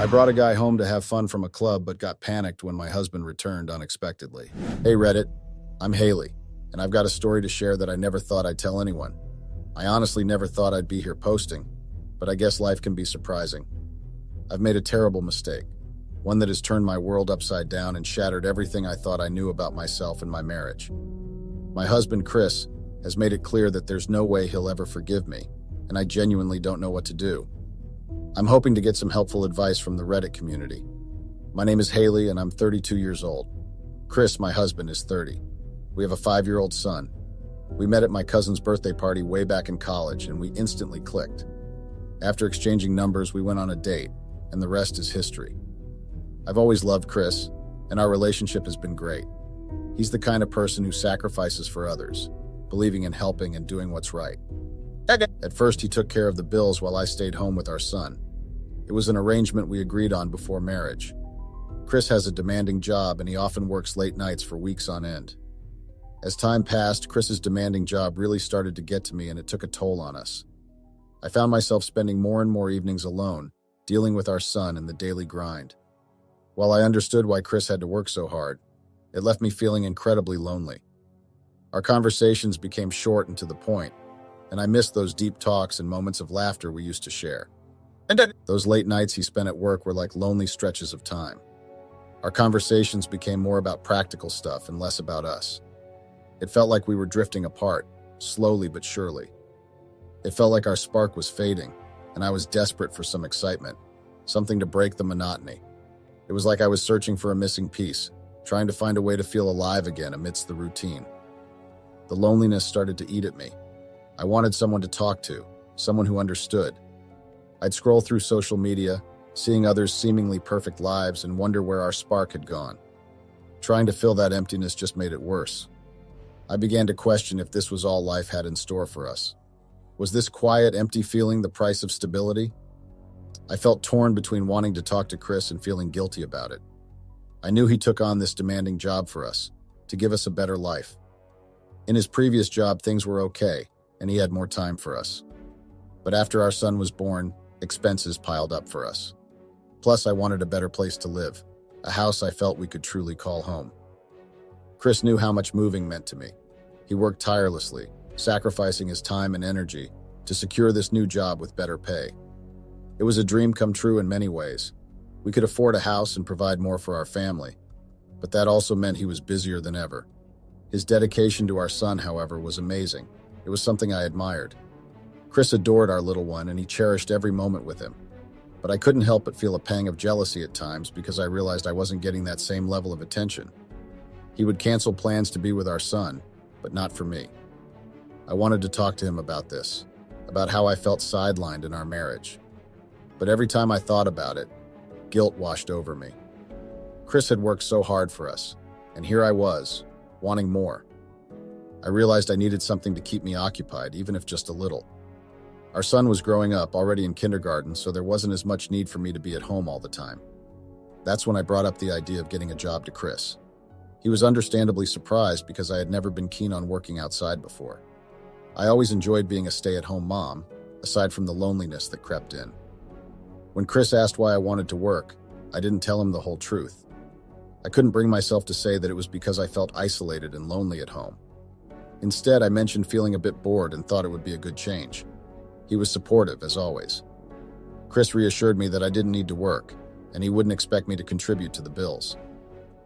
brought a guy home to have fun from a club but got panicked when my husband returned unexpectedly. Hey Reddit, I'm Haley, and I've got a story to share that I never thought I'd tell anyone. I honestly never thought I'd be here posting, but I guess life can be surprising. I've made a terrible mistake, one that has turned my world upside down and shattered everything I thought I knew about myself and my marriage. My husband, Chris, has made it clear that there's no way he'll ever forgive me, and I genuinely don't know what to do. I'm hoping to get some helpful advice from the Reddit community. My name is Haley, and I'm 32 years old. Chris, my husband, is 30. We have a 5-year-old son. We met at my cousin's birthday party way back in college, and we instantly clicked. After exchanging numbers, we went on a date, and the rest is history. I've always loved Chris, and our relationship has been great. He's the kind of person who sacrifices for others, believing in helping and doing what's right. At first, he took care of the bills while I stayed home with our son. It was an arrangement we agreed on before marriage. Chris has a demanding job, and he often works late nights for weeks on end. As time passed, Chris's demanding job really started to get to me, and it took a toll on us. I found myself spending more and more evenings alone, dealing with our son and the daily grind. While I understood why Chris had to work so hard, it left me feeling incredibly lonely. Our conversations became short and to the point, and I missed those deep talks and moments of laughter we used to share. Those late nights he spent at work were like lonely stretches of time. Our conversations became more about practical stuff and less about us. It felt like we were drifting apart, slowly but surely. It felt like our spark was fading, and I was desperate for some excitement, something to break the monotony. It was like I was searching for a missing piece, trying to find a way to feel alive again amidst the routine. The loneliness started to eat at me. I wanted someone to talk to, someone who understood. I'd scroll through social media, seeing others' seemingly perfect lives, and wonder where our spark had gone. Trying to fill that emptiness just made it worse. I began to question if this was all life had in store for us. Was this quiet, empty feeling the price of stability? I felt torn between wanting to talk to Chris and feeling guilty about it. I knew he took on this demanding job for us, to give us a better life. In his previous job, things were okay, and he had more time for us. But after our son was born, expenses piled up for us. Plus, I wanted a better place to live, a house I felt we could truly call home. Chris knew how much moving meant to me. He worked tirelessly, sacrificing his time and energy to secure this new job with better pay. It was a dream come true in many ways. We could afford a house and provide more for our family, but that also meant he was busier than ever. His dedication to our son, however, was amazing. It was something I admired. Chris adored our little one, and he cherished every moment with him. But I couldn't help but feel a pang of jealousy at times because I realized I wasn't getting that same level of attention. He would cancel plans to be with our son, but not for me. I wanted to talk to him about this, about how I felt sidelined in our marriage. But every time I thought about it, guilt washed over me. Chris had worked so hard for us, and here I was, wanting more. I realized I needed something to keep me occupied, even if just a little. Our son was growing up, already in kindergarten, so there wasn't as much need for me to be at home all the time. That's when I brought up the idea of getting a job to Chris. He was understandably surprised because I had never been keen on working outside before. I always enjoyed being a stay-at-home mom, aside from the loneliness that crept in. When Chris asked why I wanted to work, I didn't tell him the whole truth. I couldn't bring myself to say that it was because I felt isolated and lonely at home. Instead, I mentioned feeling a bit bored and thought it would be a good change. He was supportive, as always. Chris reassured me that I didn't need to work, and he wouldn't expect me to contribute to the bills.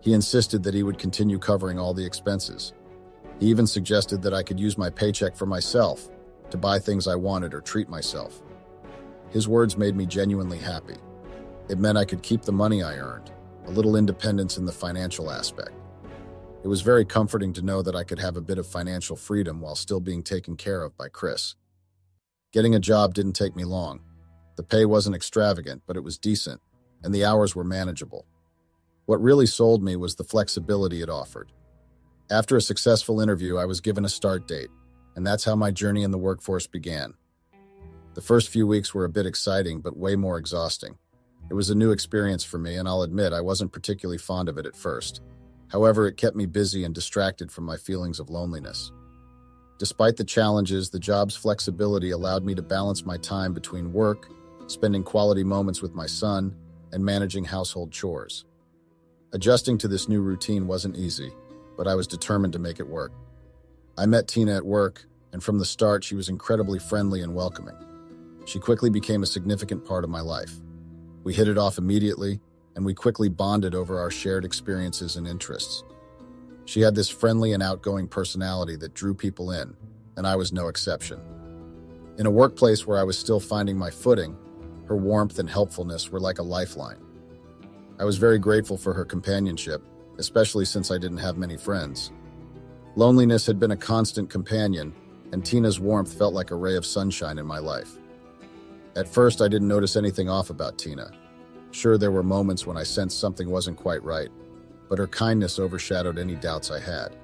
He insisted that he would continue covering all the expenses. He even suggested that I could use my paycheck for myself, to buy things I wanted or treat myself. His words made me genuinely happy. It meant I could keep the money I earned, a little independence in the financial aspect. It was very comforting to know that I could have a bit of financial freedom while still being taken care of by Chris. Getting a job didn't take me long. The pay wasn't extravagant, but it was decent, and the hours were manageable. What really sold me was the flexibility it offered. After a successful interview, I was given a start date, and that's how my journey in the workforce began. The first few weeks were a bit exciting, but way more exhausting. It was a new experience for me, and I'll admit I wasn't particularly fond of it at first. However, it kept me busy and distracted from my feelings of loneliness. Despite the challenges, the job's flexibility allowed me to balance my time between work, spending quality moments with my son, and managing household chores. Adjusting to this new routine wasn't easy, but I was determined to make it work. I met Tina at work, and from the start she was incredibly friendly and welcoming. She quickly became a significant part of my life. We hit it off immediately, and we quickly bonded over our shared experiences and interests. She had this friendly and outgoing personality that drew people in, and I was no exception. In a workplace where I was still finding my footing, her warmth and helpfulness were like a lifeline. I was very grateful for her companionship, especially since I didn't have many friends. Loneliness had been a constant companion, and Tina's warmth felt like a ray of sunshine in my life. At first, I didn't notice anything off about Tina. Sure, there were moments when I sensed something wasn't quite right, but her kindness overshadowed any doubts I had.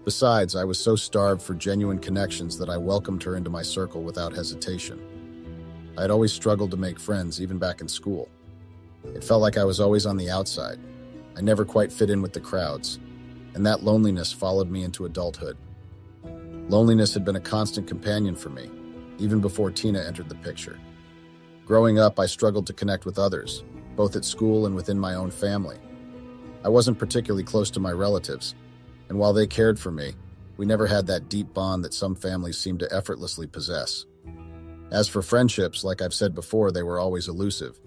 Besides, I was so starved for genuine connections that I welcomed her into my circle without hesitation. I had always struggled to make friends, even back in school. It felt like I was always on the outside. I never quite fit in with the crowds, and that loneliness followed me into adulthood. Loneliness had been a constant companion for me, even before Tina entered the picture. Growing up, I struggled to connect with others, both at school and within my own family. I wasn't particularly close to my relatives, and while they cared for me, we never had that deep bond that some families seem to effortlessly possess. As for friendships, like I've said before, they were always elusive.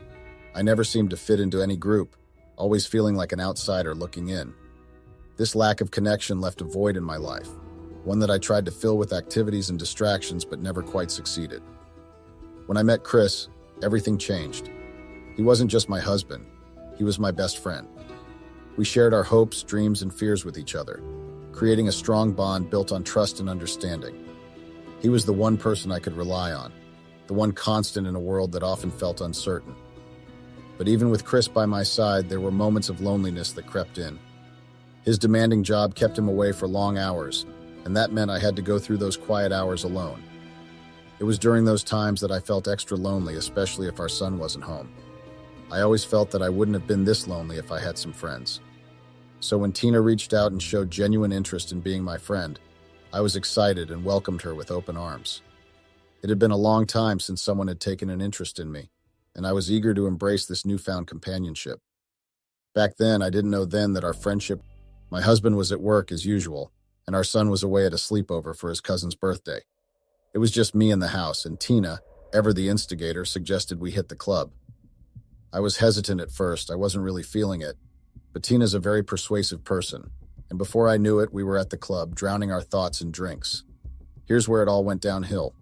I never seemed to fit into any group, always feeling like an outsider looking in. This lack of connection left a void in my life, one that I tried to fill with activities and distractions but never quite succeeded. When I met Chris, everything changed. He wasn't just my husband, he was my best friend. We shared our hopes, dreams, and fears with each other, creating a strong bond built on trust and understanding. He was the one person I could rely on, the one constant in a world that often felt uncertain. But even with Chris by my side, there were moments of loneliness that crept in. His demanding job kept him away for long hours, and that meant I had to go through those quiet hours alone. It was during those times that I felt extra lonely, especially if our son wasn't home. I always felt that I wouldn't have been this lonely if I had some friends. So when Tina reached out and showed genuine interest in being my friend, I was excited and welcomed her with open arms. It had been a long time since someone had taken an interest in me, and I was eager to embrace this newfound companionship. Back then, I didn't know then that our friendship. My husband was at work as usual, and our son was away at a sleepover for his cousin's birthday. It was just me in the house, and Tina, ever the instigator, suggested we hit the club. I was hesitant at first, I wasn't really feeling it, but Tina's a very persuasive person, and before I knew it, we were at the club, drowning our thoughts in drinks. Here's where it all went downhill.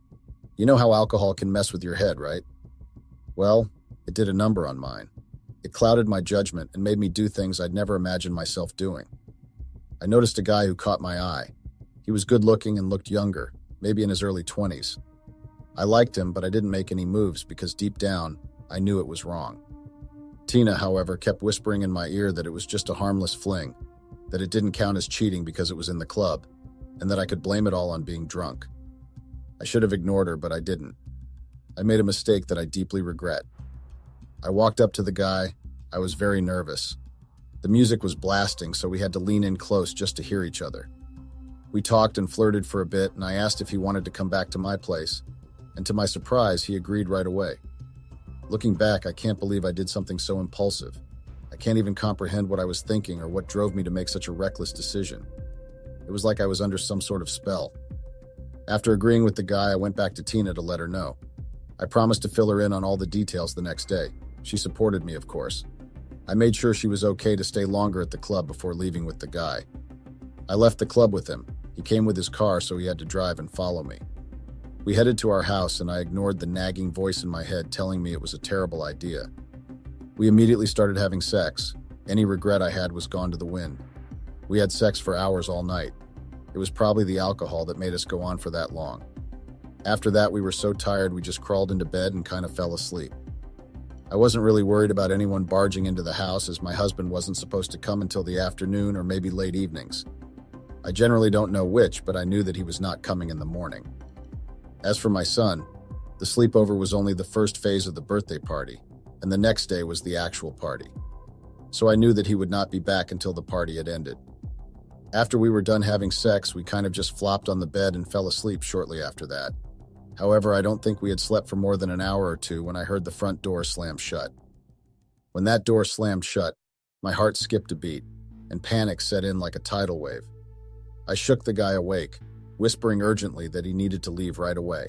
You know how alcohol can mess with your head, right? Well, it did a number on mine. It clouded my judgment and made me do things I'd never imagined myself doing. I noticed a guy who caught my eye. He was good-looking and looked younger, maybe in his early 20s. I liked him, but I didn't make any moves because deep down, I knew it was wrong. Tina, however, kept whispering in my ear that it was just a harmless fling, that it didn't count as cheating because it was in the club, and that I could blame it all on being drunk. I should have ignored her, but I didn't. I made a mistake that I deeply regret. I walked up to the guy. I was very nervous. The music was blasting, so we had to lean in close just to hear each other. We talked and flirted for a bit, and I asked if he wanted to come back to my place, and to my surprise, he agreed right away. Looking back, I can't believe I did something so impulsive. I can't even comprehend what I was thinking or what drove me to make such a reckless decision. It was like I was under some sort of spell. After agreeing with the guy, I went back to Tina to let her know. I promised to fill her in on all the details the next day. She supported me, of course. I made sure she was okay to stay longer at the club before leaving with the guy. I left the club with him. He came with his car, so he had to drive and follow me. We headed to our house, and I ignored the nagging voice in my head telling me it was a terrible idea. We immediately started having sex. Any regret I had was gone to the wind. We had sex for hours all night. It was probably the alcohol that made us go on for that long. After that, we were so tired we just crawled into bed and kind of fell asleep. I wasn't really worried about anyone barging into the house as my husband wasn't supposed to come until the afternoon or maybe late evenings. I generally don't know which, but I knew that he was not coming in the morning. As for my son, the sleepover was only the first phase of the birthday party, and the next day was the actual party. So I knew that he would not be back until the party had ended. After we were done having sex, we kind of just flopped on the bed and fell asleep shortly after that. However, I don't think we had slept for more than an hour or two when I heard the front door slam shut. When that door slammed shut, my heart skipped a beat, and panic set in like a tidal wave. I shook the guy awake, whispering urgently that he needed to leave right away.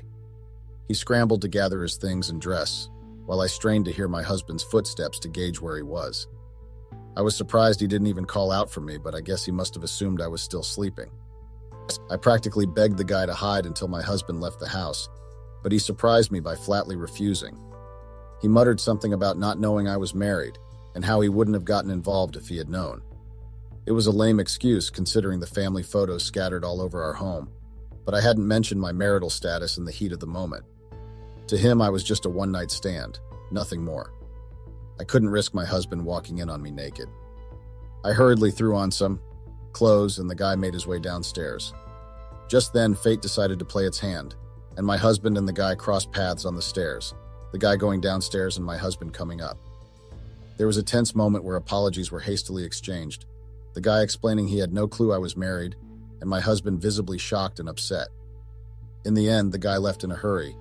He scrambled to gather his things and dress, while I strained to hear my husband's footsteps to gauge where he was. I was surprised he didn't even call out for me, but I guess he must have assumed I was still sleeping. I practically begged the guy to hide until my husband left the house, but he surprised me by flatly refusing. He muttered something about not knowing I was married and how he wouldn't have gotten involved if he had known. It was a lame excuse considering the family photos scattered all over our home, but I hadn't mentioned my marital status in the heat of the moment. To him, I was just a one-night stand, nothing more. I couldn't risk my husband walking in on me naked. I hurriedly threw on some clothes and the guy made his way downstairs. Just then, fate decided to play its hand, and my husband and the guy crossed paths on the stairs, the guy going downstairs and my husband coming up. There was a tense moment where apologies were hastily exchanged, the guy explaining he had no clue I was married, and my husband visibly shocked and upset. In the end, the guy left in a hurry.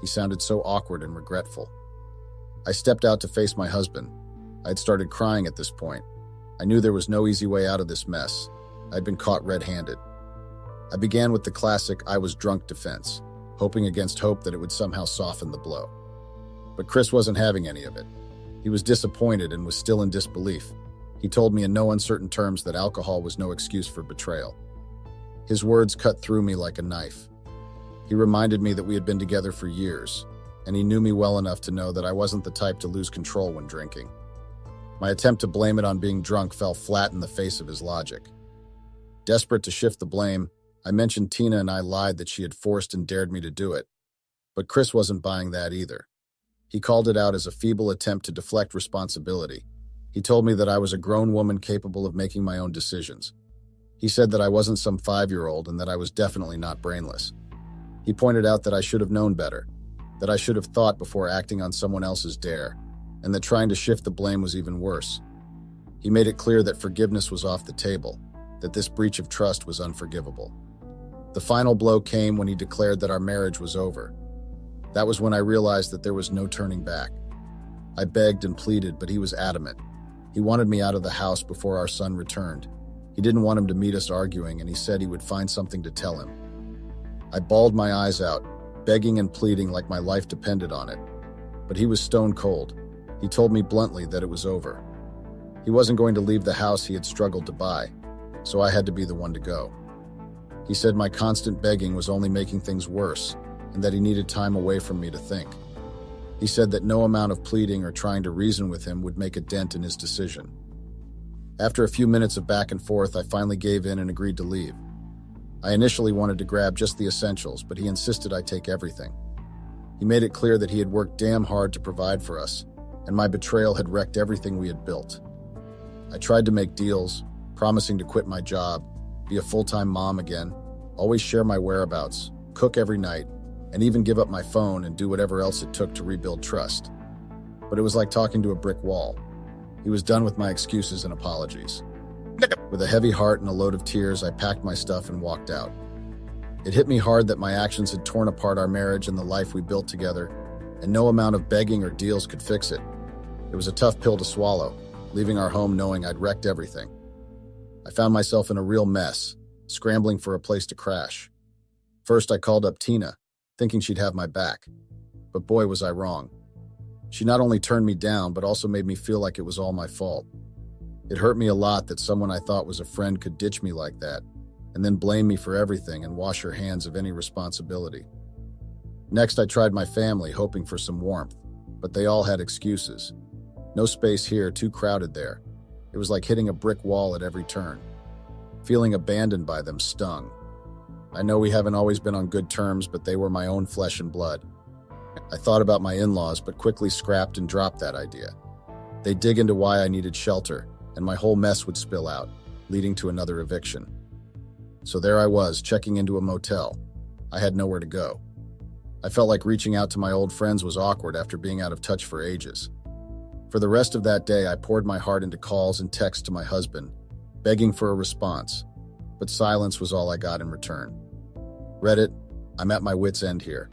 He sounded so awkward and regretful. I stepped out to face my husband. I had started crying at this point. I knew there was no easy way out of this mess. I'd been caught red-handed. I began with the classic "I was drunk" defense, hoping against hope that it would somehow soften the blow. But Chris wasn't having any of it. He was disappointed and was still in disbelief. He told me in no uncertain terms that alcohol was no excuse for betrayal. His words cut through me like a knife. He reminded me that we had been together for years, and he knew me well enough to know that I wasn't the type to lose control when drinking. My attempt to blame it on being drunk fell flat in the face of his logic. Desperate to shift the blame, I mentioned Tina and I lied that she had forced and dared me to do it. But Chris wasn't buying that either. He called it out as a feeble attempt to deflect responsibility. He told me that I was a grown woman capable of making my own decisions. He said that I wasn't some 5-year-old and that I was definitely not brainless. He pointed out that I should have known better, that I should have thought before acting on someone else's dare, and that trying to shift the blame was even worse. He made it clear that forgiveness was off the table, that this breach of trust was unforgivable. The final blow came when he declared that our marriage was over. That was when I realized that there was no turning back. I begged and pleaded, but he was adamant. He wanted me out of the house before our son returned. He didn't want him to meet us arguing, and he said he would find something to tell him. I bawled my eyes out, begging and pleading like my life depended on it. But he was stone cold. He told me bluntly that it was over. He wasn't going to leave the house he had struggled to buy, so I had to be the one to go. He said my constant begging was only making things worse, and that he needed time away from me to think. He said that no amount of pleading or trying to reason with him would make a dent in his decision. After a few minutes of back and forth, I finally gave in and agreed to leave. I initially wanted to grab just the essentials, but he insisted I take everything. He made it clear that he had worked damn hard to provide for us, and my betrayal had wrecked everything we had built. I tried to make deals, promising to quit my job, be a full-time mom again, always share my whereabouts, cook every night, and even give up my phone and do whatever else it took to rebuild trust. But it was like talking to a brick wall. He was done with my excuses and apologies. With a heavy heart and a load of tears, I packed my stuff and walked out. It hit me hard that my actions had torn apart our marriage and the life we built together, and no amount of begging or deals could fix it. It was a tough pill to swallow, leaving our home knowing I'd wrecked everything. I found myself in a real mess, scrambling for a place to crash. First, I called up Tina, thinking she'd have my back. But boy, was I wrong. She not only turned me down, but also made me feel like it was all my fault. It hurt me a lot that someone I thought was a friend could ditch me like that, and then blame me for everything and wash her hands of any responsibility. Next, I tried my family, hoping for some warmth, but they all had excuses. No space here, too crowded there. It was like hitting a brick wall at every turn. Feeling abandoned by them stung. I know we haven't always been on good terms, but they were my own flesh and blood. I thought about my in-laws, but quickly scrapped and dropped that idea. They'd dig into why I needed shelter, and my whole mess would spill out, leading to another eviction. So there I was, checking into a motel. I had nowhere to go. I felt like reaching out to my old friends was awkward after being out of touch for ages. For the rest of that day, I poured my heart into calls and texts to my husband, begging for a response, but silence was all I got in return. Reddit, I'm at my wit's end here.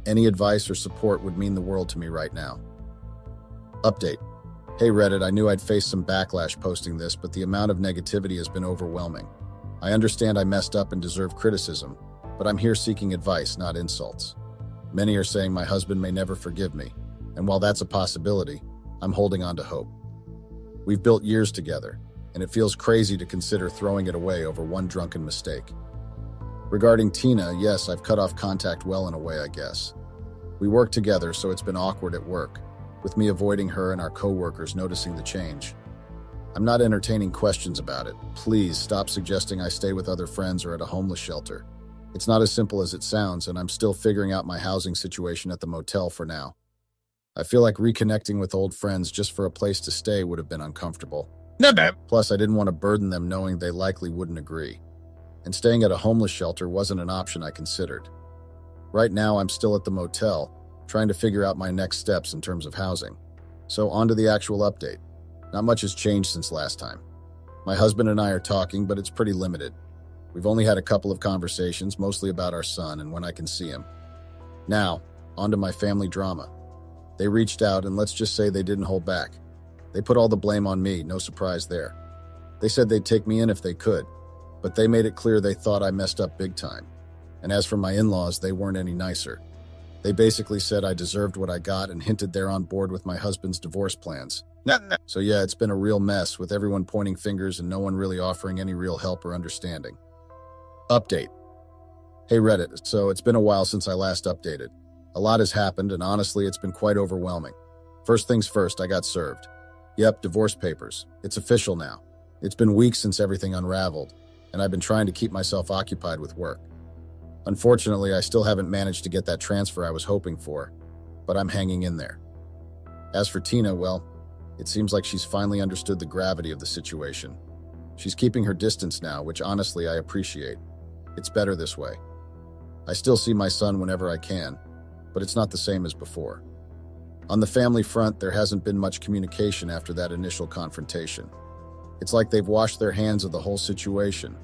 Any advice or support would mean the world to me right now. Update. Hey Reddit, I knew I'd face some backlash posting this, but the amount of negativity has been overwhelming. I understand I messed up and deserve criticism, but I'm here seeking advice, not insults. Many are saying my husband may never forgive me, and while that's a possibility, I'm holding on to hope. We've built years together, and it feels crazy to consider throwing it away over one drunken mistake. Regarding Tina, yes, I've cut off contact well in a way, I guess. We work together, so it's been awkward at work, with me avoiding her and our co-workers noticing the change. I'm not entertaining questions about it. Please stop suggesting I stay with other friends or at a homeless shelter. It's not as simple as it sounds, and I'm still figuring out my housing situation at the motel for now. I feel like reconnecting with old friends just for a place to stay would have been uncomfortable. Plus, I didn't want to burden them knowing they likely wouldn't agree. And staying at a homeless shelter wasn't an option I considered. Right now, I'm still at the motel, trying to figure out my next steps in terms of housing. So on to the actual update. Not much has changed since last time. My husband and I are talking, but it's pretty limited. We've only had a couple of conversations, mostly about our son and when I can see him. Now, on to my family drama. They reached out, and let's just say they didn't hold back. They put all the blame on me, no surprise there. They said they'd take me in if they could, but they made it clear they thought I messed up big time. And as for my in-laws, they weren't any nicer. They basically said I deserved what I got and hinted they're on board with my husband's divorce plans. So yeah, it's been a real mess with everyone pointing fingers and no one really offering any real help or understanding. Update. Hey Reddit, so it's been a while since I last updated. A lot has happened, and honestly, it's been quite overwhelming. First things first, I got served. Yep, divorce papers. It's official now. It's been weeks since everything unraveled, and I've been trying to keep myself occupied with work. Unfortunately, I still haven't managed to get that transfer I was hoping for, but I'm hanging in there. As for Tina, well, it seems like she's finally understood the gravity of the situation. She's keeping her distance now, which honestly I appreciate. It's better this way. I still see my son whenever I can, but it's not the same as before. On the family front, there hasn't been much communication after that initial confrontation. It's like they've washed their hands of the whole situation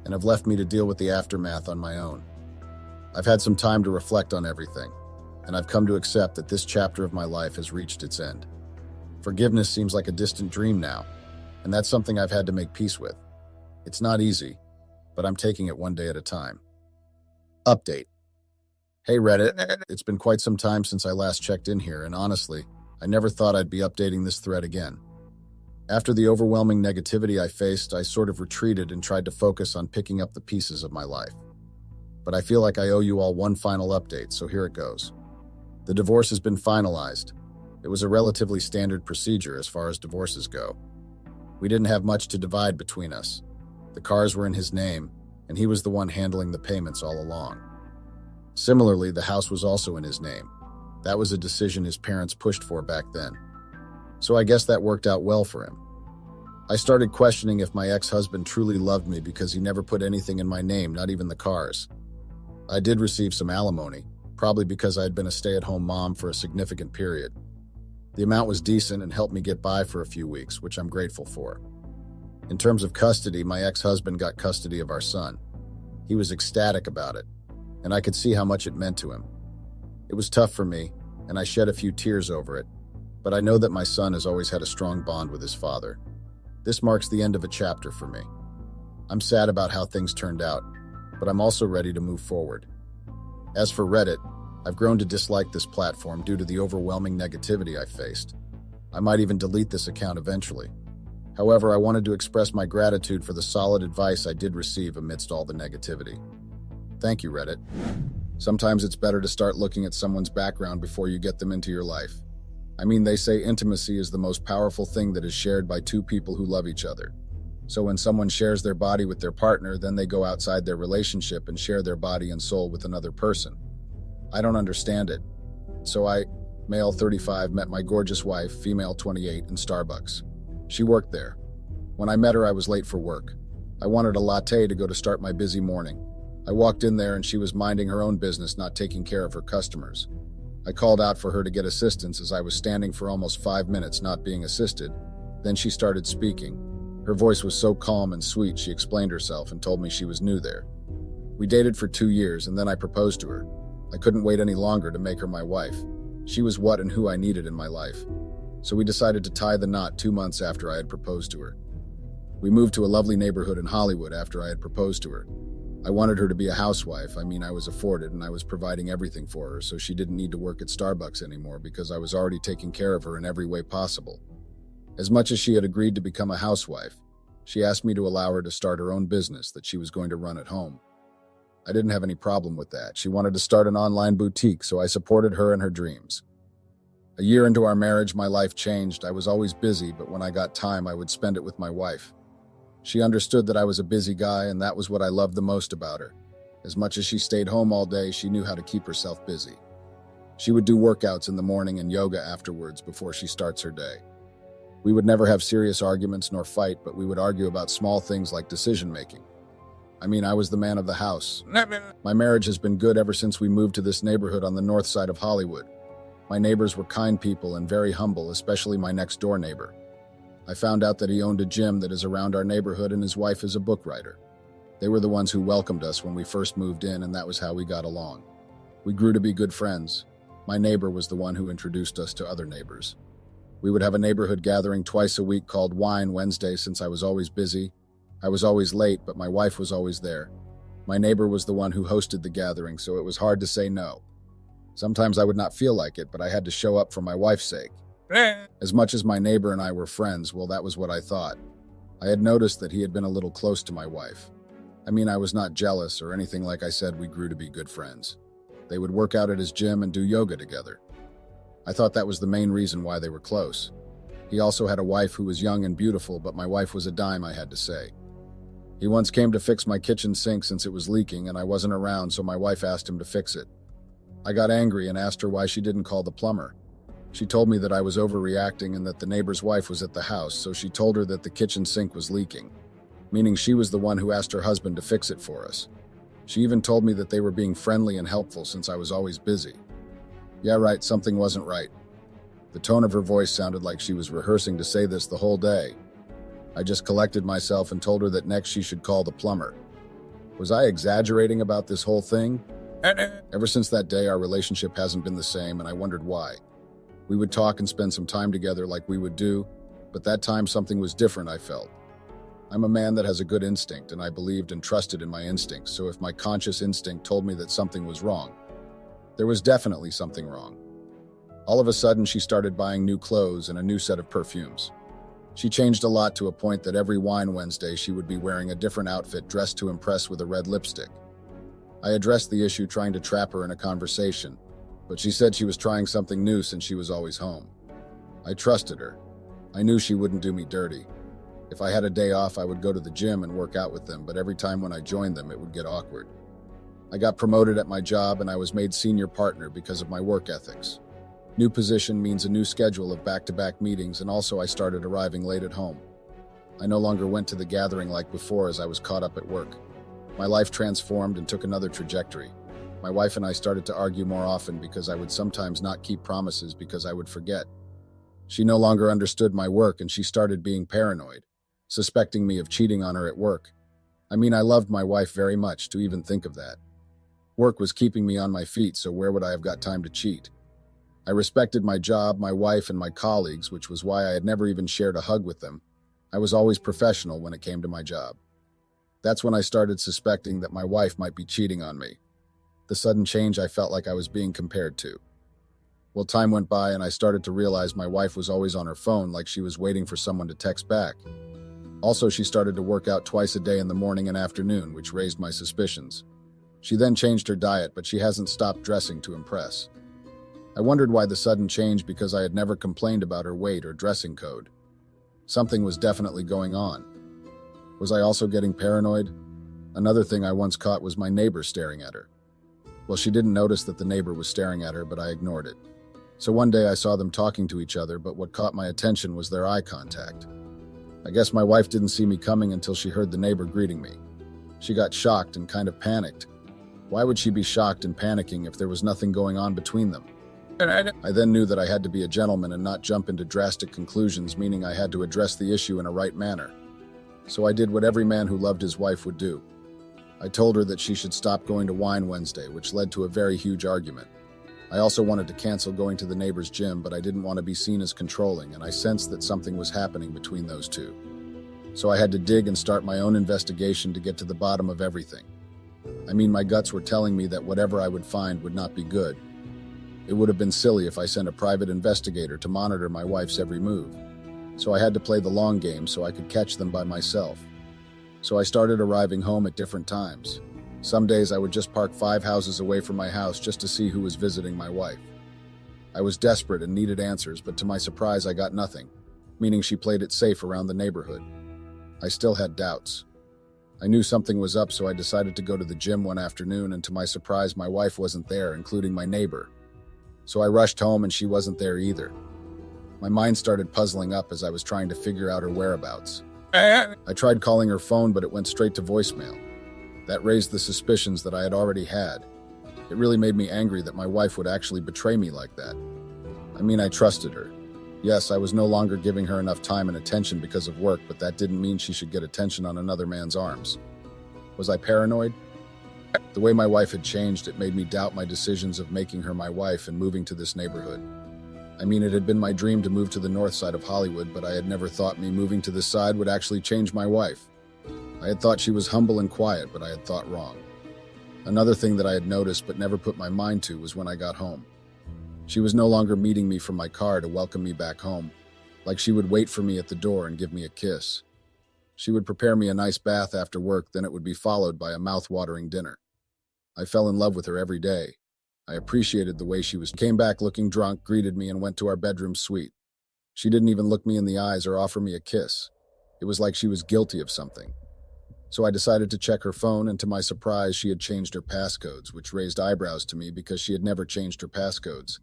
and have left me to deal with the aftermath on my own. I've had some time to reflect on everything, and I've come to accept that this chapter of my life has reached its end. Forgiveness seems like a distant dream now, and that's something I've had to make peace with. It's not easy, but I'm taking it one day at a time. Update. Hey Reddit, it's been quite some time since I last checked in here, and honestly, I never thought I'd be updating this thread again. After the overwhelming negativity I faced, I sort of retreated and tried to focus on picking up the pieces of my life. But I feel like I owe you all one final update, so here it goes. The divorce has been finalized. It was a relatively standard procedure as far as divorces go. We didn't have much to divide between us. The cars were in his name, and he was the one handling the payments all along. Similarly, the house was also in his name. That was a decision his parents pushed for back then. So I guess that worked out well for him. I started questioning if my ex-husband truly loved me because he never put anything in my name, not even the cars. I did receive some alimony, probably because I had been a stay-at-home mom for a significant period. The amount was decent and helped me get by for a few weeks, which I'm grateful for. In terms of custody, my ex-husband got custody of our son. He was ecstatic about it, and I could see how much it meant to him. It was tough for me, and I shed a few tears over it, but I know that my son has always had a strong bond with his father. This marks the end of a chapter for me. I'm sad about how things turned out, but I'm also ready to move forward. As for Reddit, I've grown to dislike this platform due to the overwhelming negativity I faced. I might even delete this account eventually. However, I wanted to express my gratitude for the solid advice I did receive amidst all the negativity. Thank you, Reddit. Sometimes it's better to start looking at someone's background before you get them into your life. I mean, they say intimacy is the most powerful thing that is shared by two people who love each other. So when someone shares their body with their partner, then they go outside their relationship and share their body and soul with another person. I don't understand it. So I, male 35, met my gorgeous wife, female 28, in Starbucks. She worked there. When I met her, I was late for work. I wanted a latte to go to start my busy morning. I walked in there and she was minding her own business, not taking care of her customers. I called out for her to get assistance as I was standing for almost 5 minutes not being assisted. Then she started speaking. Her voice was so calm and sweet, she explained herself and told me she was new there. We dated for 2 years and then I proposed to her. I couldn't wait any longer to make her my wife. She was what and who I needed in my life. So we decided to tie the knot 2 months after I had proposed to her. We moved to a lovely neighborhood in Hollywood after I had proposed to her. I wanted her to be a housewife. I was afforded and I was providing everything for her, so she didn't need to work at Starbucks anymore because I was already taking care of her in every way possible. As much as she had agreed to become a housewife, she asked me to allow her to start her own business that she was going to run at home. I didn't have any problem with that. She wanted to start an online boutique, so I supported her in her dreams. A year into our marriage, my life changed. I was always busy, but when I got time, I would spend it with my wife. She understood that I was a busy guy, and that was what I loved the most about her. As much as she stayed home all day, she knew how to keep herself busy. She would do workouts in the morning and yoga afterwards before she starts her day. We would never have serious arguments nor fight, but we would argue about small things like decision-making. I was the man of the house. My marriage has been good ever since we moved to this neighborhood on the north side of Hollywood. My neighbors were kind people and very humble, especially my next-door neighbor. I found out that he owned a gym that is around our neighborhood and his wife is a book writer. They were the ones who welcomed us when we first moved in, and that was how we got along. We grew to be good friends. My neighbor was the one who introduced us to other neighbors. We would have a neighborhood gathering twice a week called Wine Wednesday since I was always busy. I was always late, but my wife was always there. My neighbor was the one who hosted the gathering, so it was hard to say no. Sometimes I would not feel like it, but I had to show up for my wife's sake. As much as my neighbor and I were friends, well, that was what I thought. I had noticed that he had been a little close to my wife. I was not jealous or anything. Like I said, we grew to be good friends. They would work out at his gym and do yoga together. I thought that was the main reason why they were close. He also had a wife who was young and beautiful, but my wife was a dime, I had to say. He once came to fix my kitchen sink since it was leaking and I wasn't around, so my wife asked him to fix it. I got angry and asked her why she didn't call the plumber. She told me that I was overreacting and that the neighbor's wife was at the house, so she told her that the kitchen sink was leaking, meaning she was the one who asked her husband to fix it for us. She even told me that they were being friendly and helpful since I was always busy. Yeah, right, something wasn't right. The tone of her voice sounded like she was rehearsing to say this the whole day. I just collected myself and told her that next she should call the plumber. Was I exaggerating about this whole thing? Ever since that day, our relationship hasn't been the same, and I wondered why. We would talk and spend some time together like we would do, but that time something was different, I felt. I'm a man that has a good instinct, and I believed and trusted in my instincts, so if my conscious instinct told me that something was wrong, there was definitely something wrong. All of a sudden, she started buying new clothes and a new set of perfumes. She changed a lot to a point that every Wine Wednesday she would be wearing a different outfit dressed to impress with a red lipstick. I addressed the issue trying to trap her in a conversation, but she said she was trying something new since she was always home. I trusted her. I knew she wouldn't do me dirty. If I had a day off, I would go to the gym and work out with them, but every time when I joined them, it would get awkward. I got promoted at my job and I was made senior partner because of my work ethics. New position means a new schedule of back-to-back meetings, and also I started arriving late at home. I no longer went to the gathering like before as I was caught up at work. My life transformed and took another trajectory. My wife and I started to argue more often because I would sometimes not keep promises because I would forget. She no longer understood my work and she started being paranoid, suspecting me of cheating on her at work. I loved my wife very much to even think of that. Work was keeping me on my feet, so where would I have got time to cheat? I respected my job, my wife, and my colleagues, which was why I had never even shared a hug with them. I was always professional when it came to my job. That's when I started suspecting that my wife might be cheating on me. The sudden change I felt like I was being compared to. Well, time went by and I started to realize my wife was always on her phone like she was waiting for someone to text back. Also, she started to work out twice a day in the morning and afternoon, which raised my suspicions. She then changed her diet, but she hasn't stopped dressing to impress. I wondered why the sudden change because I had never complained about her weight or dressing code. Something was definitely going on. Was I also getting paranoid? Another thing I once caught was my neighbor staring at her. Well, she didn't notice that the neighbor was staring at her, but I ignored it. So one day I saw them talking to each other, but what caught my attention was their eye contact. I guess my wife didn't see me coming until she heard the neighbor greeting me. She got shocked and kind of panicked. Why would she be shocked and panicking if there was nothing going on between them? I then knew that I had to be a gentleman and not jump into drastic conclusions, meaning I had to address the issue in a right manner. So I did what every man who loved his wife would do. I told her that she should stop going to Wine Wednesday, which led to a very huge argument. I also wanted to cancel going to the neighbor's gym, but I didn't want to be seen as controlling, and I sensed that something was happening between those two. So I had to dig and start my own investigation to get to the bottom of everything. I mean, my guts were telling me that whatever I would find would not be good. It would have been silly if I sent a private investigator to monitor my wife's every move. So I had to play the long game so I could catch them by myself. So I started arriving home at different times. Some days I would just park 5 houses away from my house just to see who was visiting my wife. I was desperate and needed answers, but to my surprise I got nothing, meaning she played it safe around the neighborhood. I still had doubts. I knew something was up, so I decided to go to the gym one afternoon, and to my surprise my wife wasn't there, including my neighbor. So I rushed home and she wasn't there either. My mind started puzzling up as I was trying to figure out her whereabouts. I tried calling her phone, but it went straight to voicemail. That raised the suspicions that I had already had. It really made me angry that my wife would actually betray me like that. I mean, I trusted her. Yes, I was no longer giving her enough time and attention because of work, but that didn't mean she should get attention on another man's arms. Was I paranoid? The way my wife had changed, it made me doubt my decisions of making her my wife and moving to this neighborhood. I mean, it had been my dream to move to the north side of Hollywood, but I had never thought me moving to this side would actually change my wife. I had thought she was humble and quiet, but I had thought wrong. Another thing that I had noticed but never put my mind to was when I got home. She was no longer meeting me from my car to welcome me back home, like she would wait for me at the door and give me a kiss. She would prepare me a nice bath after work, then it would be followed by a mouth-watering dinner. I fell in love with her every day. I appreciated the way she came back looking drunk, greeted me, and went to our bedroom suite. She didn't even look me in the eyes or offer me a kiss. It was like she was guilty of something. So I decided to check her phone, and to my surprise, she had changed her passcodes, which raised eyebrows to me because she had never changed her passcodes.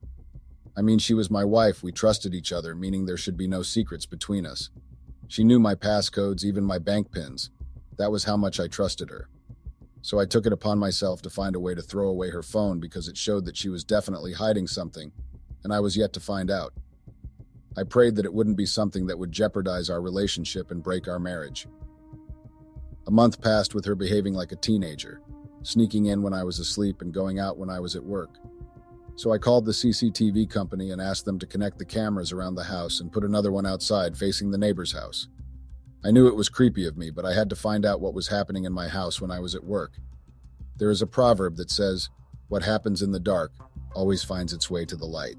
I mean, she was my wife, we trusted each other, meaning there should be no secrets between us. She knew my passcodes, even my bank pins. That was how much I trusted her. So I took it upon myself to find a way to throw away her phone because it showed that she was definitely hiding something, and I was yet to find out. I prayed that it wouldn't be something that would jeopardize our relationship and break our marriage. A month passed with her behaving like a teenager, sneaking in when I was asleep and going out when I was at work. So I called the CCTV company and asked them to connect the cameras around the house and put another one outside facing the neighbor's house. I knew it was creepy of me, but I had to find out what was happening in my house when I was at work. There is a proverb that says, "What happens in the dark always finds its way to the light."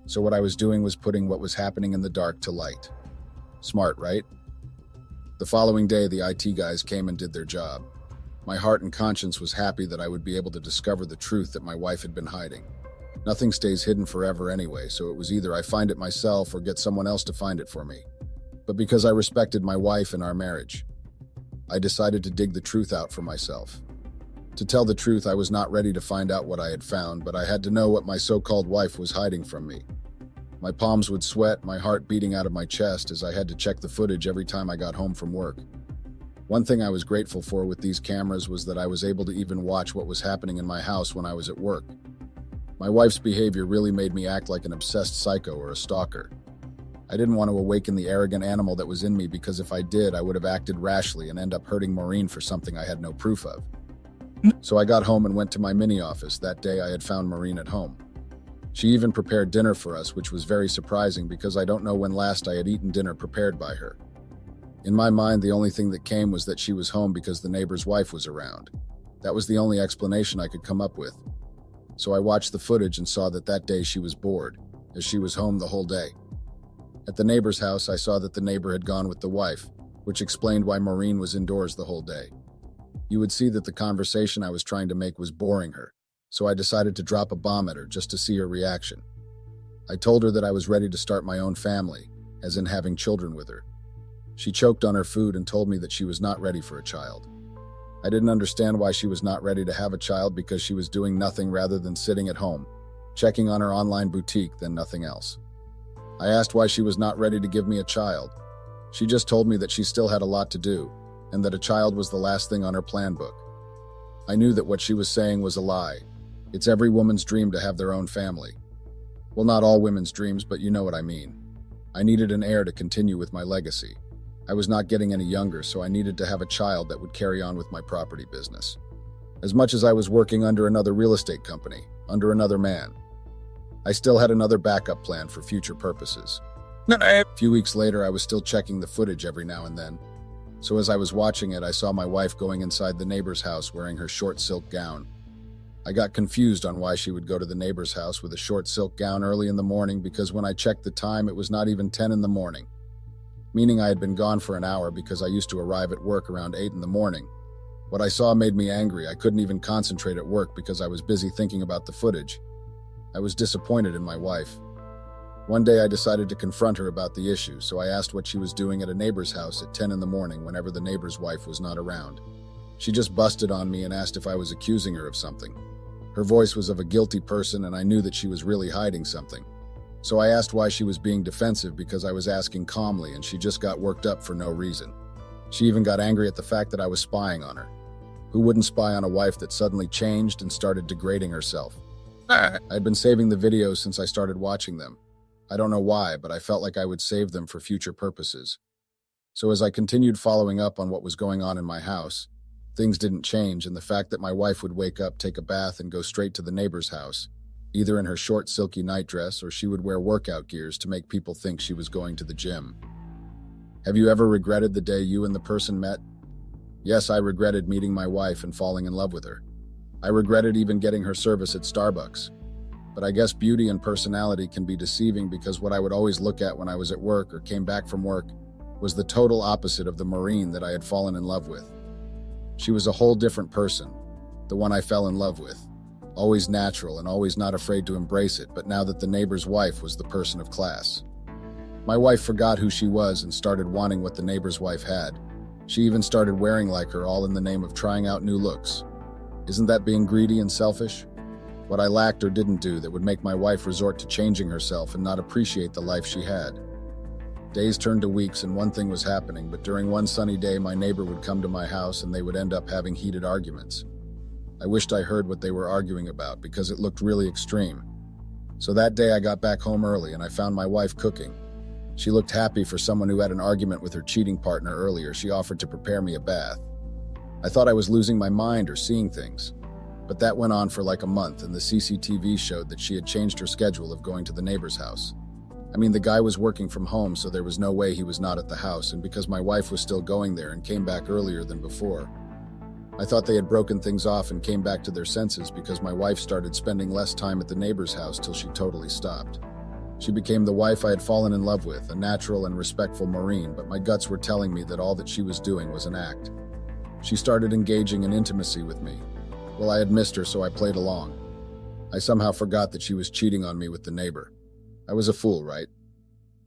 So what I was doing was putting what was happening in the dark to light. Smart, right? The following day, the IT guys came and did their job. My heart and conscience was happy that I would be able to discover the truth that my wife had been hiding. Nothing stays hidden forever anyway, so it was either I find it myself or get someone else to find it for me. But because I respected my wife and our marriage, I decided to dig the truth out for myself. To tell the truth, I was not ready to find out what I had found, but I had to know what my so-called wife was hiding from me. My palms would sweat, my heart beating out of my chest as I had to check the footage every time I got home from work. One thing I was grateful for with these cameras was that I was able to even watch what was happening in my house when I was at work. My wife's behavior really made me act like an obsessed psycho or a stalker. I didn't want to awaken the arrogant animal that was in me because if I did, I would have acted rashly and end up hurting Maureen for something I had no proof of. So I got home and went to my mini office. That day I had found Maureen at home. She even prepared dinner for us, which was very surprising because I don't know when last I had eaten dinner prepared by her. In my mind, the only thing that came was that she was home because the neighbor's wife was around. That was the only explanation I could come up with. So I watched the footage and saw that day she was bored, as she was home the whole day. At the neighbor's house, I saw that the neighbor had gone with the wife, which explained why Maureen was indoors the whole day. You would see that the conversation I was trying to make was boring her, so I decided to drop a bomb at her just to see her reaction. I told her that I was ready to start my own family, as in having children with her. She choked on her food and told me that she was not ready for a child. I didn't understand why she was not ready to have a child because she was doing nothing rather than sitting at home, checking on her online boutique than nothing else. I asked why she was not ready to give me a child. She just told me that she still had a lot to do, and that a child was the last thing on her plan book. I knew that what she was saying was a lie. It's every woman's dream to have their own family. Well, not all women's dreams, but you know what I mean. I needed an heir to continue with my legacy. I was not getting any younger, so I needed to have a child that would carry on with my property business. As much as I was working under another real estate company, under another man, I still had another backup plan for future purposes. A few weeks later, I was still checking the footage every now and then. So as I was watching it, I saw my wife going inside the neighbor's house wearing her short silk gown. I got confused on why she would go to the neighbor's house with a short silk gown early in the morning, because when I checked the time, it was not even 10 in the morning, meaning I had been gone for an hour because I used to arrive at work around 8 in the morning. What I saw made me angry. I couldn't even concentrate at work because I was busy thinking about the footage. I was disappointed in my wife. One day I decided to confront her about the issue, so I asked what she was doing at a neighbor's house at 10 in the morning whenever the neighbor's wife was not around. She just busted on me and asked if I was accusing her of something. Her voice was of a guilty person, and I knew that she was really hiding something. So I asked why she was being defensive, because I was asking calmly, and she just got worked up for no reason. She even got angry at the fact that I was spying on her. Who wouldn't spy on a wife that suddenly changed and started degrading herself? I had been saving the videos since I started watching them. I don't know why, but I felt like I would save them for future purposes. So as I continued following up on what was going on in my house, things didn't change, and the fact that my wife would wake up, take a bath, and go straight to the neighbor's house, either in her short silky nightdress or she would wear workout gears to make people think she was going to the gym. Have you ever regretted the day you and the person met? Yes, I regretted meeting my wife and falling in love with her. I regretted even getting her service at Starbucks. But I guess beauty and personality can be deceiving, because what I would always look at when I was at work or came back from work was the total opposite of the Marine that I had fallen in love with. She was a whole different person, the one I fell in love with. Always natural and always not afraid to embrace it, but now that the neighbor's wife was the person of class. My wife forgot who she was and started wanting what the neighbor's wife had. She even started wearing like her, all in the name of trying out new looks. Isn't that being greedy and selfish? What I lacked or didn't do that would make my wife resort to changing herself and not appreciate the life she had. Days turned to weeks and one thing was happening, but during one sunny day my neighbor would come to my house and they would end up having heated arguments. I wished I heard what they were arguing about, because it looked really extreme. So that day I got back home early and I found my wife cooking. She looked happy for someone who had an argument with her cheating partner earlier. She offered to prepare me a bath. I thought I was losing my mind or seeing things. But that went on for like a month, and the CCTV showed that she had changed her schedule of going to the neighbor's house. I mean, the guy was working from home, so there was no way he was not at the house, and because my wife was still going there and came back earlier than before, I thought they had broken things off and came back to their senses, because my wife started spending less time at the neighbor's house till she totally stopped. She became the wife I had fallen in love with, a natural and respectful Marine, but my guts were telling me that all that she was doing was an act. She started engaging in intimacy with me. Well, I had missed her, so I played along. I somehow forgot that she was cheating on me with the neighbor. I was a fool, right?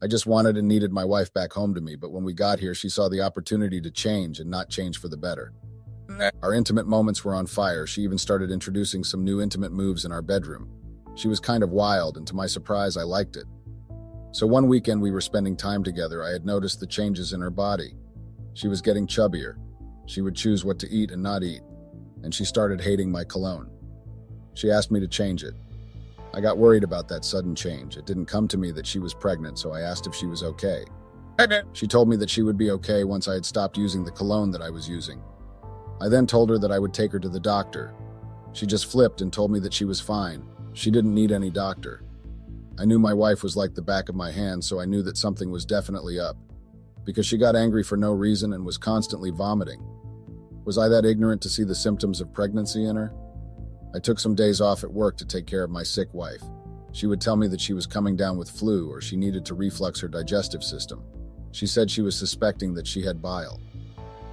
I just wanted and needed my wife back home to me, but when we got here, she saw the opportunity to change and not change for the better. Our intimate moments were on fire. She even started introducing some new intimate moves in our bedroom. She was kind of wild, and to my surprise, I liked it. So one weekend we were spending time together, I had noticed the changes in her body. She was getting chubbier. She would choose what to eat and not eat, and she started hating my cologne. She asked me to change it. I got worried about that sudden change. It didn't come to me that she was pregnant, so I asked if she was okay. She told me that she would be okay once I had stopped using the cologne that I was using. I then told her that I would take her to the doctor. She just flipped and told me that she was fine. She didn't need any doctor. I knew my wife was like the back of my hand, so I knew that something was definitely up, because she got angry for no reason and was constantly vomiting. Was I that ignorant to see the symptoms of pregnancy in her? I took some days off at work to take care of my sick wife. She would tell me that she was coming down with flu or she needed to reflux her digestive system. She said she was suspecting that she had bile.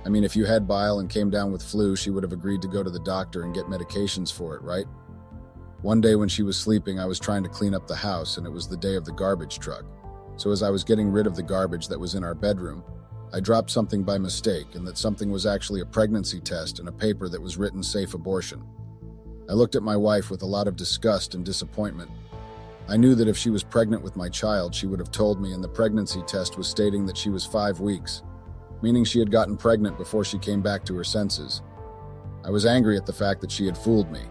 I mean, if you had bile and came down with flu, she would have agreed to go to the doctor and get medications for it, right? One day when she was sleeping, I was trying to clean up the house, and it was the day of the garbage truck. So as I was getting rid of the garbage that was in our bedroom, I dropped something by mistake, and that something was actually a pregnancy test and a paper that was written safe abortion. I looked at my wife with a lot of disgust and disappointment. I knew that if she was pregnant with my child, she would have told me, and the pregnancy test was stating that she was 5 weeks, meaning she had gotten pregnant before she came back to her senses. I was angry at the fact that she had fooled me.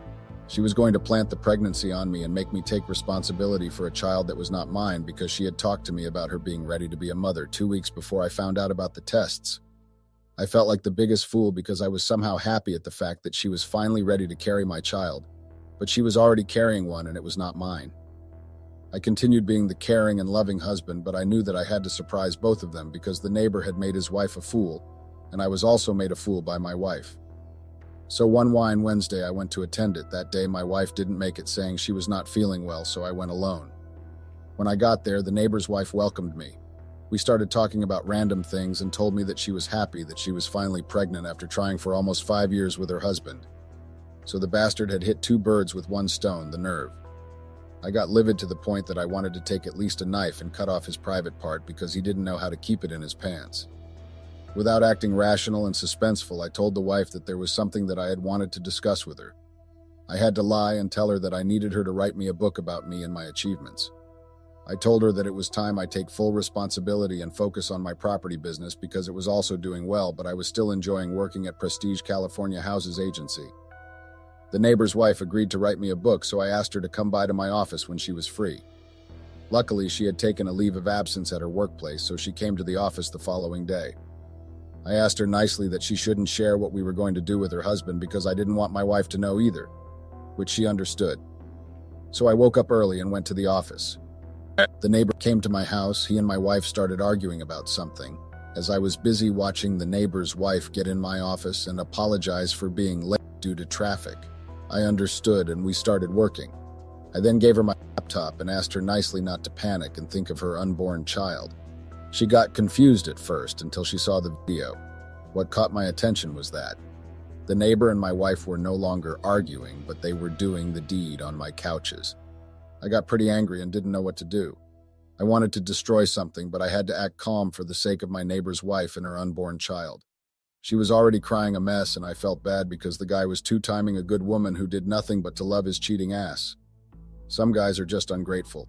She was going to plant the pregnancy on me and make me take responsibility for a child that was not mine, because she had talked to me about her being ready to be a mother 2 weeks before I found out about the tests. I felt like the biggest fool because I was somehow happy at the fact that she was finally ready to carry my child, but she was already carrying one and it was not mine. I continued being the caring and loving husband, but I knew that I had to surprise both of them because the neighbor had made his wife a fool, and I was also made a fool by my wife. So one Wine Wednesday, I went to attend it. That day, my wife didn't make it, saying she was not feeling well, so I went alone. When I got there, the neighbor's wife welcomed me. We started talking about random things and told me that she was happy that she was finally pregnant after trying for almost 5 years with her husband. So the bastard had hit 2 birds with 1 stone, the nerve. I got livid to the point that I wanted to take at least a knife and cut off his private part because he didn't know how to keep it in his pants. Without acting rational and suspenseful, I told the wife that there was something that I had wanted to discuss with her. I had to lie and tell her that I needed her to write me a book about me and my achievements. I told her that it was time I take full responsibility and focus on my property business because it was also doing well, but I was still enjoying working at Prestige California Houses Agency. The neighbor's wife agreed to write me a book, so I asked her to come by to my office when she was free. Luckily, she had taken a leave of absence at her workplace, so she came to the office the following day. I asked her nicely that she shouldn't share what we were going to do with her husband because I didn't want my wife to know either, which she understood. So I woke up early and went to the office. The neighbor came to my house. He and my wife started arguing about something. As I was busy watching the neighbor's wife get in my office and apologize for being late due to traffic, I understood and we started working. I then gave her my laptop and asked her nicely not to panic and think of her unborn child. She got confused at first until she saw the video. What caught my attention was that the neighbor and my wife were no longer arguing, but they were doing the deed on my couches. I got pretty angry and didn't know what to do. I wanted to destroy something, but I had to act calm for the sake of my neighbor's wife and her unborn child. She was already crying a mess, and I felt bad because the guy was two-timing a good woman who did nothing but to love his cheating ass. Some guys are just ungrateful.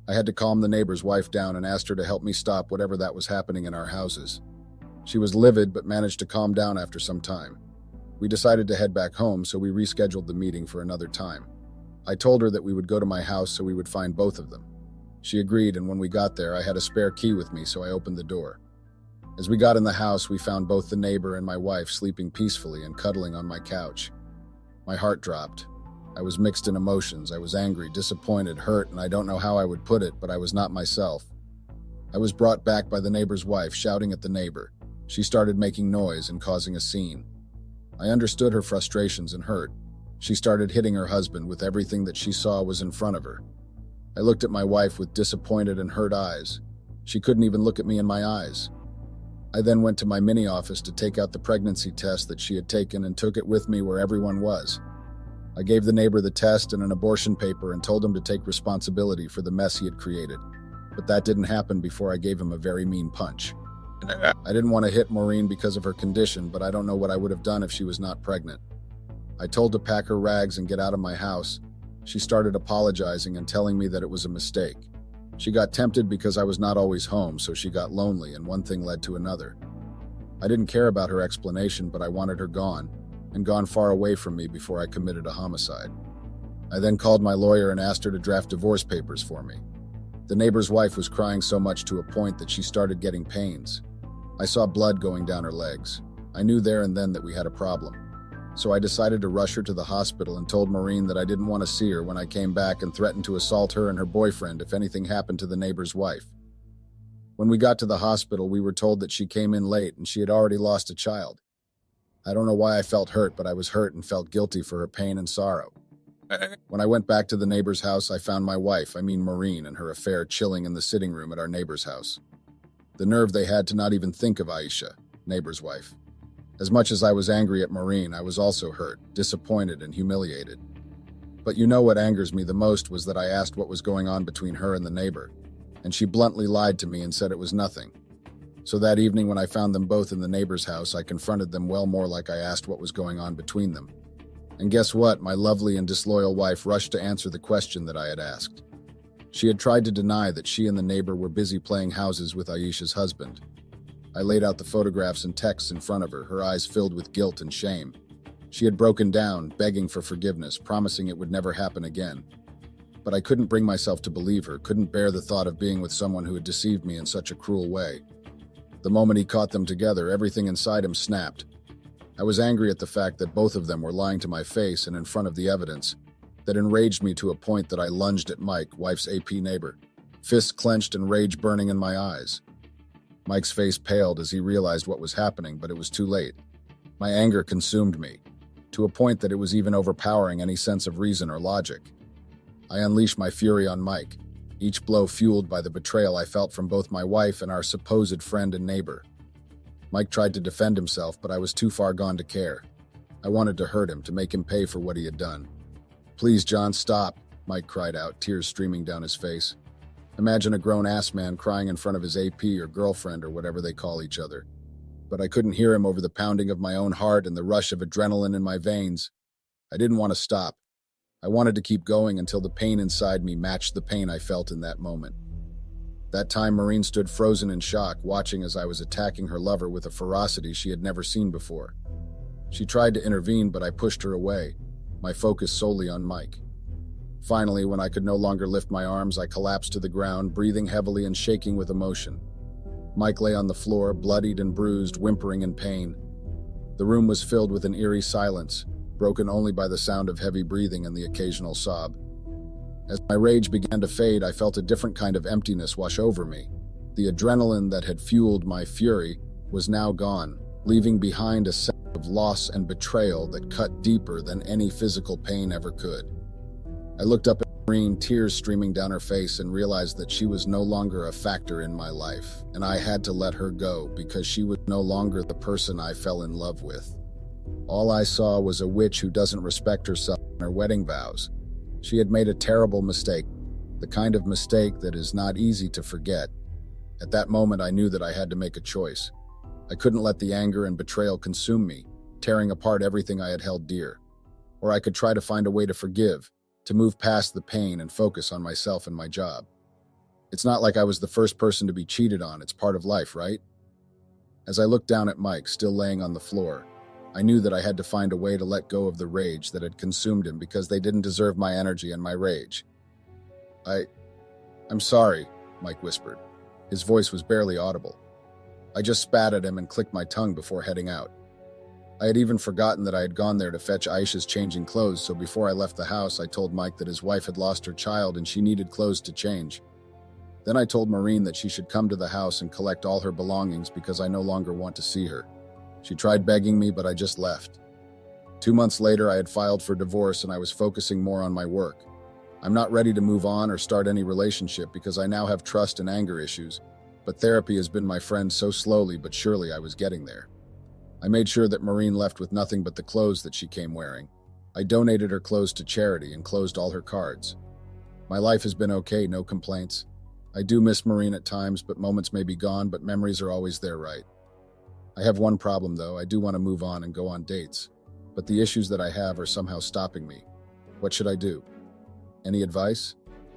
I had to calm the neighbor's wife down and asked her to help me stop whatever that was happening in our houses. She was livid but managed to calm down after some time. We decided to head back home, so we rescheduled the meeting for another time. I told her that we would go to my house so we would find both of them. She agreed, and when we got there, I had a spare key with me, so I opened the door. As we got in the house, we found both the neighbor and my wife sleeping peacefully and cuddling on my couch. My heart dropped. I was mixed in emotions. I was angry, disappointed, hurt, and I don't know how I would put it, but I was not myself. I was brought back by the neighbor's wife, shouting at the neighbor. She started making noise and causing a scene. I understood her frustrations and hurt. She started hitting her husband with everything that she saw was in front of her. I looked at my wife with disappointed and hurt eyes. She couldn't even look at me in my eyes. I then went to my mini office to take out the pregnancy test that she had taken and took it with me where everyone was. I gave the neighbor the test and an abortion paper and told him to take responsibility for the mess he had created. But that didn't happen before I gave him a very mean punch. I didn't want to hit Maureen because of her condition, but I don't know what I would have done if she was not pregnant. I told her to pack her rags and get out of my house. She started apologizing and telling me that it was a mistake. She got tempted because I was not always home, so she got lonely, and one thing led to another. I didn't care about her explanation, but I wanted her gone, and gone far away from me before I committed a homicide. I then called my lawyer and asked her to draft divorce papers for me. The neighbor's wife was crying so much to a point that she started getting pains. I saw blood going down her legs. I knew there and then that we had a problem. So I decided to rush her to the hospital and told Maureen that I didn't want to see her when I came back and threatened to assault her and her boyfriend if anything happened to the neighbor's wife. When we got to the hospital, we were told that she came in late and she had already lost a child. I don't know why I felt hurt, but I was hurt and felt guilty for her pain and sorrow. When I went back to the neighbor's house, I found my wife, Maureen, and her affair chilling in the sitting room at our neighbor's house. The nerve they had to not even think of Aisha, neighbor's wife. As much as I was angry at Maureen, I was also hurt, disappointed, and humiliated. But you know what angers me the most was that I asked what was going on between her and the neighbor, and she bluntly lied to me and said it was nothing. So that evening when I found them both in the neighbor's house, I confronted them well more like I asked what was going on between them. And guess what? My lovely and disloyal wife rushed to answer the question that I had asked. She had tried to deny that she and the neighbor were busy playing houses with Aisha's husband. I laid out the photographs and texts in front of her, her eyes filled with guilt and shame. She had broken down, begging for forgiveness, promising it would never happen again. But I couldn't bring myself to believe her, couldn't bear the thought of being with someone who had deceived me in such a cruel way. The moment he caught them together, everything inside him snapped. I was angry at the fact that both of them were lying to my face and in front of the evidence, that enraged me to a point that I lunged at Mike, wife's AP neighbor, fists clenched and rage burning in my eyes. Mike's face paled as he realized what was happening, but it was too late. My anger consumed me, to a point that it was even overpowering any sense of reason or logic. I unleashed my fury on Mike, each blow fueled by the betrayal I felt from both my wife and our supposed friend and neighbor. Mike tried to defend himself, but I was too far gone to care. I wanted to hurt him, to make him pay for what he had done. "Please, John, stop," Mike cried out, tears streaming down his face. Imagine a grown-ass man crying in front of his AP or girlfriend or whatever they call each other. But I couldn't hear him over the pounding of my own heart and the rush of adrenaline in my veins. I didn't want to stop. I wanted to keep going until the pain inside me matched the pain I felt in that moment. That time, Maureen stood frozen in shock, watching as I was attacking her lover with a ferocity she had never seen before. She tried to intervene, but I pushed her away, my focus solely on Mike. Finally, when I could no longer lift my arms, I collapsed to the ground, breathing heavily and shaking with emotion. Mike lay on the floor, bloodied and bruised, whimpering in pain. The room was filled with an eerie silence, broken only by the sound of heavy breathing and the occasional sob. As my rage began to fade, I felt a different kind of emptiness wash over me. The adrenaline that had fueled my fury was now gone, leaving behind a sense of loss and betrayal that cut deeper than any physical pain ever could. I looked up at Maureen, tears streaming down her face, and realized that she was no longer a factor in my life, and I had to let her go because she was no longer the person I fell in love with. All I saw was a witch who doesn't respect herself and her wedding vows. She had made a terrible mistake, the kind of mistake that is not easy to forget. At that moment, I knew that I had to make a choice. I couldn't let the anger and betrayal consume me, tearing apart everything I had held dear. Or I could try to find a way to forgive, to move past the pain and focus on myself and my job. It's not like I was the first person to be cheated on. It's part of life, right? As I looked down at Mike, still laying on the floor, I knew that I had to find a way to let go of the rage that had consumed him because they didn't deserve my energy and my rage. I'm sorry, Mike whispered. His voice was barely audible. I just spat at him and clicked my tongue before heading out. I had even forgotten that I had gone there to fetch Aisha's changing clothes, so before I left the house, I told Mike that his wife had lost her child and she needed clothes to change. Then I told Maureen that she should come to the house and collect all her belongings because I no longer want to see her. She tried begging me, but I just left. 2 months later, I had filed for divorce and I was focusing more on my work. I'm not ready to move on or start any relationship because I now have trust and anger issues, but therapy has been my friend so slowly but surely I was getting there. I made sure that Maureen left with nothing but the clothes that she came wearing. I donated her clothes to charity and closed all her cards. My life has been okay, no complaints. I do miss Maureen at times, but moments may be gone, but memories are always there, right? I have one problem, though. I do want to move on and go on dates, but the issues that I have are somehow stopping me. What should I do? Any advice?